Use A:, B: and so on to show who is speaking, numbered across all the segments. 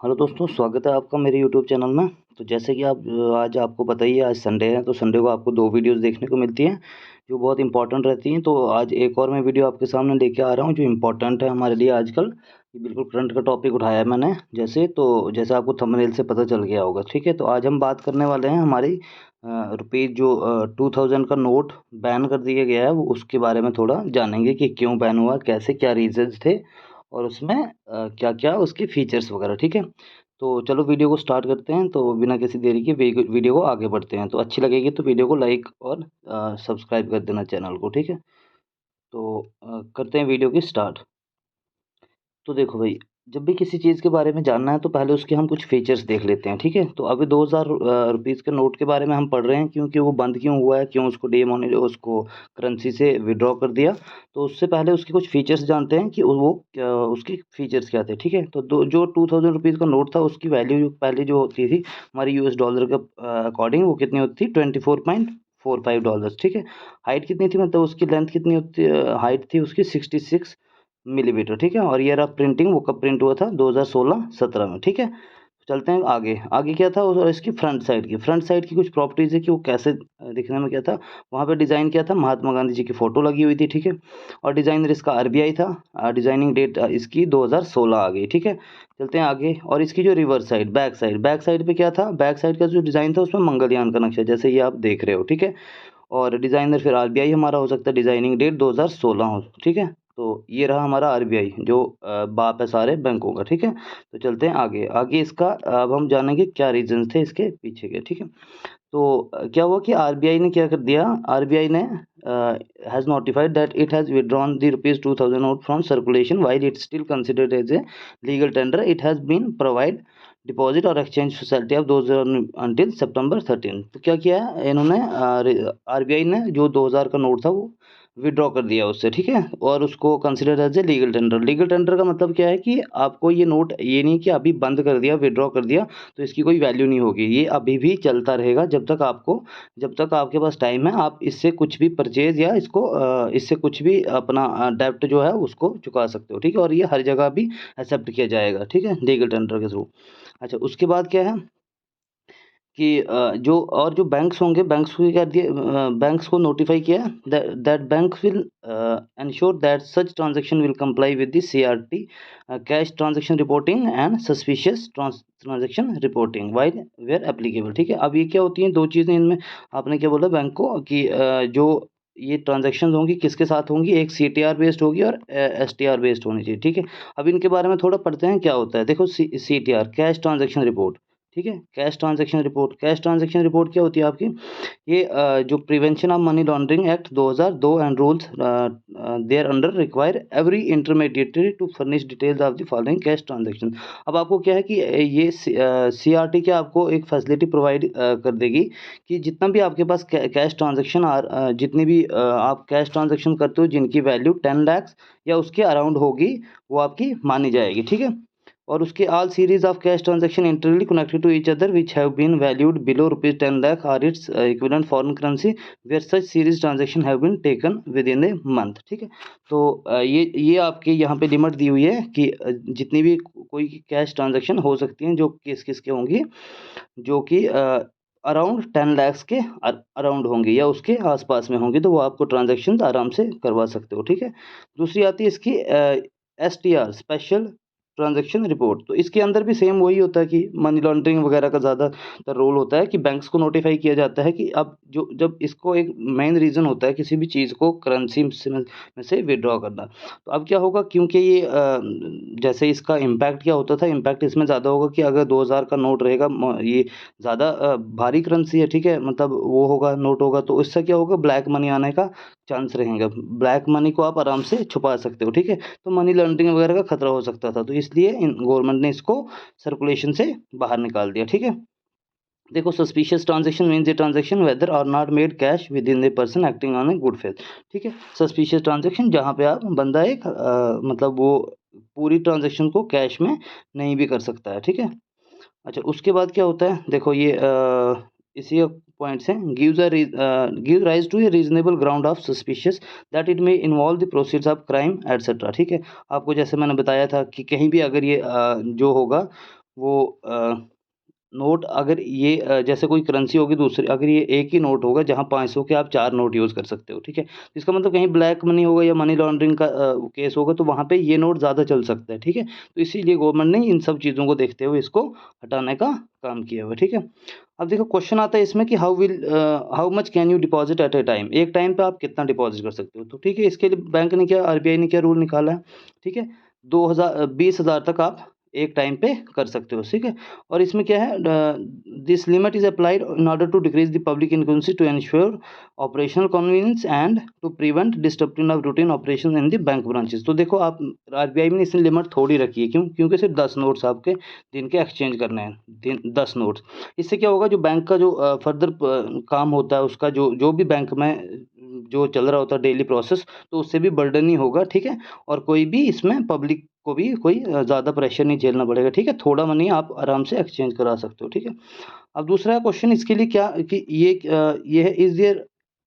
A: Hello दोस्तों, स्वागत है आपका मेरे यूट्यूब चैनल में। तो जैसे कि आज आपको पता ही है, आज संडे है, तो संडे को आपको 2 वीडियोज़ देखने को मिलती हैं, जो बहुत इंपॉर्टेंट रहती हैं। तो आज एक और मैं वीडियो आपके सामने लेके आ रहा हूँ, जो इम्पोर्टेंट है हमारे लिए आजकल। ये बिल्कुल करंट का टॉपिक उठाया है मैंने, जैसे आपको थंबनेल से पता चल गया होगा, ठीक है। तो आज हम बात करने वाले हैं हमारी रुपीज़ जो 2000 का नोट बैन कर दिया गया है, वो उसके बारे में थोड़ा जानेंगे कि क्यों बैन हुआ, कैसे, क्या रीज़न्स थे और उसमें क्या-क्या उसके फीचर्स वगैरह, ठीक है। तो चलो वीडियो को स्टार्ट करते हैं। तो बिना किसी देरी के वीडियो को आगे बढ़ते हैं। तो अच्छी लगेगी तो वीडियो को लाइक और सब्सक्राइब कर देना चैनल को, ठीक है। तो करते हैं वीडियो की स्टार्ट। तो देखो भाई, जब भी किसी चीज़ के बारे में जानना है तो पहले उसके हम कुछ फीचर्स देख लेते हैं, ठीक है। तो अभी 2000 रुपीज़ के नोट के बारे में हम पढ़ रहे हैं, क्योंकि वो बंद क्यों हुआ है, क्यों उसको करेंसी से विड्रॉ कर दिया। तो उससे पहले उसके कुछ फीचर्स जानते हैं कि वो उसके फीचर्स क्या थे, ठीक है। तो जो 2000 रुपीज़ का नोट था, उसकी वैल्यू पहले जो होती थी हमारी यूएस डॉलर के अकॉर्डिंग, वो कितनी होती थी, $24.45, ठीक है। हाइट कितनी थी, मतलब उसकी लेंथ कितनी होती, हाइट थी उसकी 66 मिलीमीटर, ठीक है। और ये रहा प्रिंटिंग, वो कब प्रिंट हुआ था, 2016-17 में, ठीक है। चलते हैं आगे। आगे क्या था, और इसकी फ्रंट साइड की कुछ प्रॉपर्टीज़ है कि वो कैसे दिखने में क्या था। वहाँ पे डिज़ाइन क्या था, महात्मा गांधी जी की फ़ोटो लगी हुई थी, ठीक है। और डिज़ाइनर इसका आरबीआई था। डिज़ाइनिंग डेट इसकी 2016 आ गई, ठीक है। चलते हैं आगे। और इसकी जो रिवर्स साइड, बैक साइड पे क्या था, बैक साइड का जो डिज़ाइन था उसमें मंगलयान का नक्शा, जैसे ये आप देख रहे हो, ठीक है। और डिज़ाइनर फिर आरबीआई हमारा हो सकता है, डिज़ाइनिंग डेट 2016 हो, ठीक है। तो ये रहा हमारा आरबीआई, जो बाप है सारे बैंकों का, ठीक है। तो चलते हैं आगे। आगे इसका अब हम जानेंगे क्या रीज़न्स थे इसके पीछे के, ठीक है। तो क्या हुआ कि आरबीआई ने क्या कर दिया, आरबीआई ने has notified that it has withdrawn the rupees 2000 note from circulation while it still considered as a legal tender. It has been provide deposit और exchange facility of 2000 until September 13। तो क्या किया है इन्होंने, आरबीआई ने जो 2000 का नोट था वो विड्रॉ कर दिया उससे, ठीक है। और उसको consider as a legal tender का मतलब क्या है कि आपको ये नोट, ये नहीं कि अभी बंद कर दिया, विड्रॉ कर दिया तो इसकी कोई वैल्यू नहीं होगी। ये अभी भी चलता रहेगा जब तक आपके पास टाइम है, आप इससे कुछ भी परचेज़ या इससे कुछ भी अपना डेब्ट जो है उसको चुका सकते हो, ठीक है। और ये हर जगह भी एक्सेप्ट किया जाएगा, ठीक है, लीगल टेंडर के थ्रू। अच्छा, उसके बाद क्या है कि जो बैंक्स होंगे, बैंक्स को क्या दिया, बैंक्स को नोटिफ़ाई किया that banks will ensure that such transaction will comply with the CRT cash transaction reporting and suspicious transaction reporting while where applicable, ठीक है। अब ये क्या होती हैं 2 चीज़ें इनमें, आपने क्या बोला बैंक को कि जो ये ट्रांज़ैक्शंस होंगी किसके साथ होंगी, एक सीटीआर बेस्ड होगी और एसटीआर बेस्ड होनी चाहिए, ठीक है। अब इनके बारे में थोड़ा पढ़ते हैं क्या होता है। देखो, सीटीआर कैश ट्रांज़ैक्शन रिपोर्ट, ठीक है। कैश ट्रांजैक्शन रिपोर्ट क्या होती है आपकी, ये जो prevention of money laundering act 2002 and rules there under require every intermediary to furnish details of the following cash transaction. अब आपको क्या है कि ये सीआरटी क्या आपको एक फैसिलिटी प्रोवाइड कर देगी कि जितना भी आपके पास कैश ट्रांजैक्शन जितनी भी आप कैश ट्रांजैक्शन करते हो जिनकी वैल्यू 10 लाख या उसके अराउंड होगी, वो आपकी मानी जाएगी, ठीक है। और उसके all series of cash transaction integrally connected to each other which have been valued below rupees 10 lakh और its equivalent foreign currency where such series transaction have been taken within a month, ठीक है। तो ये आपके यहाँ पे limit दी हुई है कि जितनी भी कोई कैश ट्रांजैक्शन हो सकती हैं, जो किस किस के होंगी, जो कि अराउंड 10 लैक्स के अराउंड होंगी या उसके आसपास में होंगी, तो वो आपको ट्रांजैक्शन आराम से करवा सकते हो, ठीक है। दूसरी आती है इसकी एसटीआर, स्पेशल ट्रांजैक्शन रिपोर्ट। तो इसके अंदर भी सेम वही होता है कि मनी लॉन्ड्रिंग वगैरह का ज़्यादातर रोल होता है कि बैंक्स को नोटिफाई किया जाता है कि अब जो जब इसको एक मेन रीज़न होता है किसी भी चीज़ को करेंसी में से विड्रॉ करना। तो अब क्या होगा, क्योंकि ये जैसे इसका इम्पैक्ट क्या होता था, इम्पैक्ट इसमें ज़्यादा होगा कि अगर 2000 का नोट रहेगा, ये ज़्यादा भारी करेंसी है, ठीक है, मतलब वो होगा, नोट होगा, तो इससे क्या होगा, ब्लैक मनी आने का चांस रहेगा। ब्लैक मनी को आप आराम से छुपा सकते हो, ठीक है। तो मनी लॉन्ड्रिंग वगैरह का खतरा हो सकता था, तो इसलिए गवर्नमेंट ने इसको सर्कुलेशन से बाहर निकाल दिया, ठीक है। देखो, suspicious transaction means a transaction whether or not made cash with in the person acting on a good faith, ठीक है। सस्पिशियस ट्रांजैक्शन जहाँ पे आप बंदा एक मतलब वो पूरी ट्रांजैक्शन को कैश में नहीं भी कर सकता है, ठीक है। अच्छा, उसके बाद क्या होता है, देखो ये इसी पॉइंट से give rise to a reasonable ground of suspicious that it may involve the proceeds of crime etcetera, ठीक है। आपको जैसे मैंने बताया था कि कहीं भी अगर ये जो होगा वो नोट अगर ये जैसे कोई करेंसी होगी दूसरी, अगर ये एक ही नोट होगा जहाँ 500 के आप 4 नोट यूज़ कर सकते हो, ठीक है? तो इसका मतलब कहीं ब्लैक मनी होगा या मनी लॉन्ड्रिंग का केस होगा तो वहाँ पे ये नोट ज़्यादा चल सकता है, ठीक है? तो इसीलिए गवर्नमेंट ने इन सब चीज़ों को देखते हुए इसको हटाने का काम किया हुआ है, ठीक है? अब देखो क्वेश्चन आता है इसमें कि how much can you deposit at a time? एक टाइम पे आप कितना डिपॉज़िट कर सकते हो? तो ठीक है, इसके लिए बैंक ने क्या, आरबीआई ने क्या रूल निकाला है, ठीक है? 20,000 तक आप एक टाइम पे कर सकते हो, ठीक है? और इसमें क्या है, this limit is applied in order to decrease the public incumbency to ensure operational convenience and to prevent disruption of routine operation in the bank branches. तो देखो आप, आरबीआई ने इसमें लिमिट थोड़ी रखी है, क्यों? क्योंकि सिर्फ 10 नोट्स आपके दिन के एक्सचेंज करने हैं, दिन 10 नोट्स। इससे क्या होगा, जो बैंक का जो फर्दर काम होता है उसका, जो जो भी बैंक में जो चल रहा होता है डेली प्रोसेस, तो उससे भी बर्डन ही होगा, ठीक है? और कोई भी इसमें पब्लिक को भी कोई ज़्यादा प्रेशर नहीं झेलना पड़ेगा, ठीक है? थोड़ा मनी आप आराम से एक्सचेंज करा सकते हो, ठीक है? अब दूसरा क्वेश्चन इसके लिए क्या कि ये है,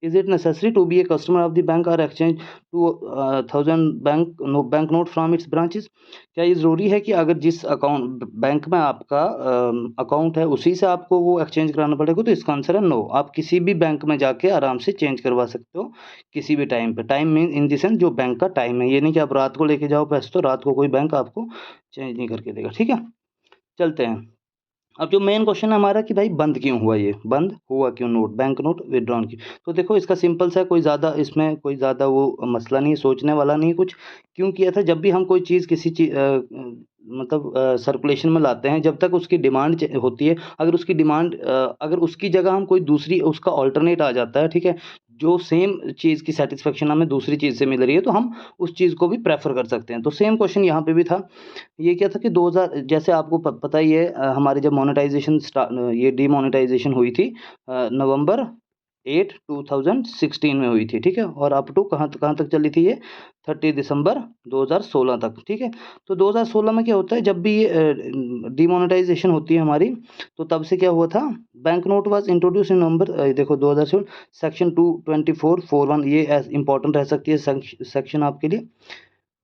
A: is it necessary to be a customer of the bank और exchange 2000 bank note from its branches? क्या ये ज़रूरी है कि अगर जिस अकाउंट बैंक में आपका अकाउंट है उसी से आपको वो एक्सचेंज कराना पड़ेगा? तो इसका आंसर है नो। आप किसी भी बैंक में जाके आराम से चेंज करवा सकते हो किसी भी टाइम पे। Time mean in the sense जो बैंक का टाइम है, ये नहीं कि आप रात को लेके जाओ पैसे, तो रात को कोई बैंक आपको चेंज नहीं करके देगा, ठीक है? चलते हैं। अब जो मेन क्वेश्चन है हमारा कि भाई बंद क्यों हुआ, ये बंद हुआ क्यों नोट, बैंक नोट विथड्रॉन क्यों? तो देखो इसका सिंपल सा है, कोई ज़्यादा इसमें कोई ज़्यादा वो मसला नहीं है, सोचने वाला नहीं है कुछ। क्यों किया था, जब भी हम कोई चीज़ किसी चीज़ मतलब सर्कुलेशन में लाते हैं, जब तक उसकी डिमांड होती है, अगर उसकी डिमांड अगर उसकी जगह हम कोई दूसरी उसका ऑल्टरनेट आ जाता है, ठीक है? जो सेम चीज़ की सैटिस्फैक्शन हमें दूसरी चीज़ से मिल रही है, तो हम उस चीज़ को भी प्रेफ़र कर सकते हैं। तो सेम क्वेश्चन यहाँ पे भी था। ये क्या था कि 2000, जैसे आपको पता ही है, हमारी जब ये डीमोनेटाइजेशन हुई थी नवंबर 8 2016 में हुई थी, ठीक है? और अप टू कहाँ तक चली थी ये? 30 दिसंबर 2016 तक, ठीक है? तो 2016 में क्या होता है, जब भी ये डीमोनेटाइजेशन होती है हमारी, तो तब से क्या हुआ था, bank note was introduced in November, देखो 2016, सेक्शन 224(41) ये इंपॉर्टेंट रह सकती है सेक्शन आपके लिए।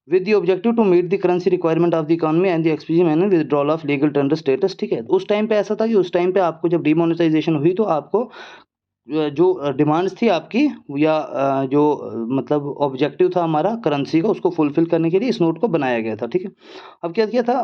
A: With the objective to meet the currency requirement of the economy and the expedient manner withdrawal of legal tender status, ठीक है? उस टाइम पे ऐसा था कि उस टाइम पे आपको जब डिमोनेटाइजेशन हुई तो आपको जो डिमांड्स थी आपकी, या जो मतलब ऑब्जेक्टिव था हमारा करेंसी का, उसको फुलफिल करने के लिए इस नोट को बनाया गया था, ठीक है? अब क्या किया था,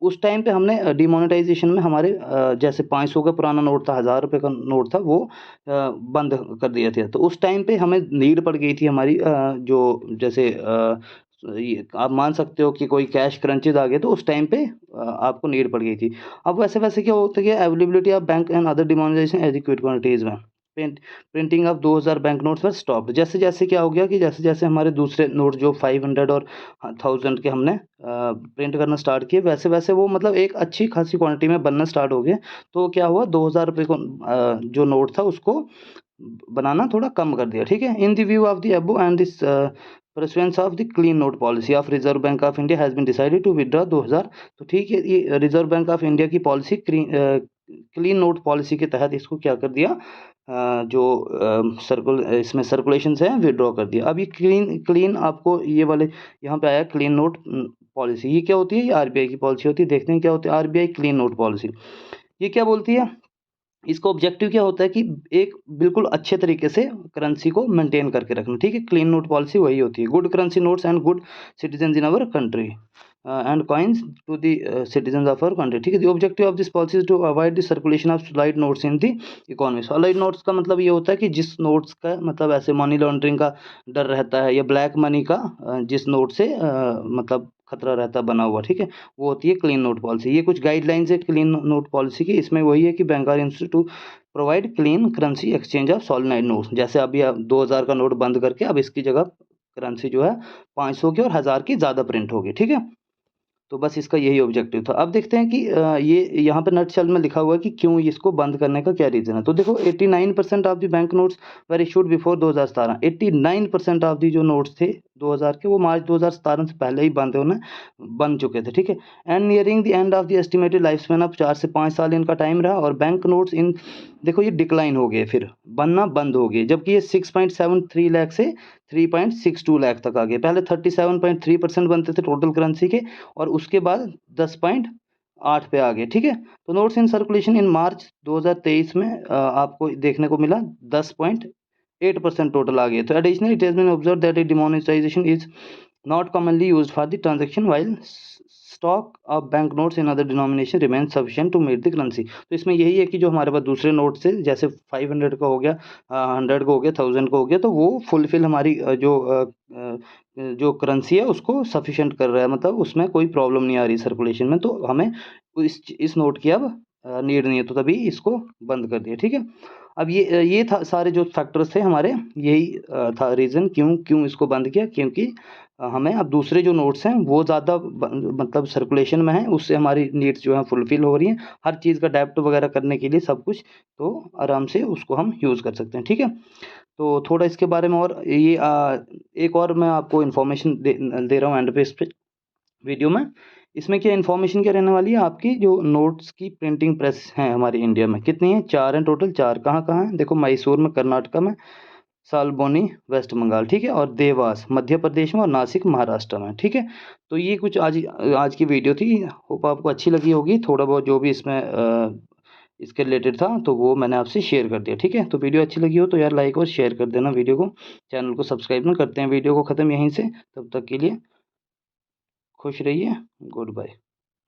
A: उस टाइम पे हमने डिमोनेटाइजेशन में हमारे जैसे 500 का पुराना नोट था, 1000 रुपये का नोट था, वो बंद कर दिया था। तो उस टाइम पे हमें नीड पड़ गई थी हमारी, जो जैसे ये आप मान सकते हो कि कोई कैश क्रंचेस आ गए, तो उस टाइम पे आपको नीड पड़ गई थी। अब वैसे वैसे क्या होता है कि availability of bank and other demonetization adequate quantities में printing of 2000 bank notes were stopped. जैसे जैसे क्या हो गया कि जैसे जैसे हमारे दूसरे नोट जो 500 और 1000 के हमने प्रिंट करना स्टार्ट किए, वैसे वैसे वो मतलब एक अच्छी खासी क्वांटिटी में बनना स्टार्ट हो गए। तो क्या हुआ, 2000 रुपये को जो नोट था उसको बनाना थोड़ा कम कर दिया, ठीक है? In the view of the above and this pursuance of the clean note policy of Reserve Bank of India has been decided to withdraw 2000। तो ठीक है, ये रिजर्व बैंक ऑफ इंडिया की पॉलिसी क्लीन नोट पॉलिसी के तहत इसको क्या कर दिया, जो इसमें सर्कुलेशन है विड्रॉ कर दिया। अब ये क्लीन क्लीन आपको ये वाले यहाँ पे आया क्लीन नोट पॉलिसी, ये क्या होती है? ये आरबीआई की पॉलिसी होती है। देखते हैं क्या होती है आरबीआई क्लीन नोट पॉलिसी। ये क्या बोलती है, इसका ऑब्जेक्टिव क्या होता है कि एक बिल्कुल अच्छे तरीके से करेंसी को मेंटेन करके रखना, ठीक है? क्लीन नोट पॉलिसी वही होती है, good currency notes and good citizen in our country and coins to the citizen of our country, ठीक है? The objective of this policy is to avoid the circulation of solid notes in the economy. Solid notes का मतलब ये होता है कि जिस notes का मतलब ऐसे मनी लॉन्ड्रिंग का डर रहता है, या ब्लैक मनी का जिस नोट से मतलब खतरा रहता है बना हुआ, ठीक है? वो होती है क्लीन नोट पॉलिसी। ये कुछ गाइडलाइंस है क्लीन नोट पॉलिसी की। इसमें वही है कि bank are institute provide clean currency exchange of solid notes. जैसे अभी आप 2000 का नोट बंद करके अब इसकी जगह करेंसी जो है 500 की और 1000 की ज़्यादा प्रिंट होगी, ठीक है? तो बस इसका यही ऑब्जेक्टिव था। अब देखते हैं कि ये यहाँ पे नटशेल में लिखा हुआ है कि क्यों इसको बंद करने का क्या रीज़न है। तो देखो 89% of the bank notes were issued before 2017। 89% of the जो नोट्स थे 2000 के, वो मार्च 2017 से पहले ही बन चुके थे, ठीक है? And nearing the end of the estimated life span of 4 से 5 साल इनका टाइम रहा, और बैंक नोट्स इन देखो ये डिक्लाइन हो गए, फिर बनना बंद हो गए, जबकि ये 6.73 लाख से 3.62 लाख तक आ गए। पहले 37.3% बनते थे टोटल करेंसी के, और उसके बाद 8 पे आ गए, ठीक है। तो नोट्स इन सर्कुलेशन इन मार्च 2023 में आपको देखने को मिला 10.8% टोटल आ गए। तो additionally it has been observe that demonetisation is not commonly used for the transaction while stock of bank notes in other denomination remain sufficient to meet the currency. तो इसमें यही है कि जो हमारे पास दूसरे नोट से जैसे 500 का हो गया, 100 का हो गया, 1000 का हो गया, तो वो फुलफिल हमारी जो करेंसी है उसको सफिशिएंट कर रहा है, मतलब उसमें कोई प्रॉब्लम नहीं आ रही सर्कुलेशन में। तो हमें इस नोट की अब नीड नहीं है, तो तभी इसको बंद कर दिया, ठीक है। अब ये था सारे जो फैक्टर्स थे हमारे, यही था रीज़न क्यों क्यों इसको बंद किया, क्योंकि हमें अब दूसरे जो नोट्स हैं वो ज़्यादा मतलब सर्कुलेशन में है, उससे हमारी नीड्स जो हैं फुलफिल हो रही हैं, हर चीज़ का डेब्ट वगैरह करने के लिए सब कुछ, तो आराम से उसको हम यूज़ कर सकते हैं, ठीक है। तो थोड़ा इसके बारे में और ये एक और मैं आपको इन्फॉर्मेशन दे रहा हूँ एंड पे इस पे वीडियो में। इसमें क्या इन्फॉर्मेशन क्या रहने वाली है, आपकी जो नोट्स की प्रिंटिंग प्रेस है हमारी इंडिया में कितनी है, 4 हैं टोटल। 4 कहाँ है, देखो मैसूर में कर्नाटका में, सालबोनी वेस्ट बंगाल, ठीक है, और देवास मध्य प्रदेश में, और नासिक महाराष्ट्र में, ठीक है। तो ये कुछ आज की वीडियो थी, होप आपको अच्छी लगी होगी। थोड़ा बहुत जो भी इसमें इसके रिलेटेड था तो वो मैंने आपसे शेयर कर दिया, ठीक है। तो वीडियो अच्छी लगी हो तो यार लाइक और शेयर कर देना वीडियो को, चैनल को सब्सक्राइब ना करते हैं वीडियो को ख़त्म यहीं से। तब तक के लिए खुश रहिए, गुड बाय।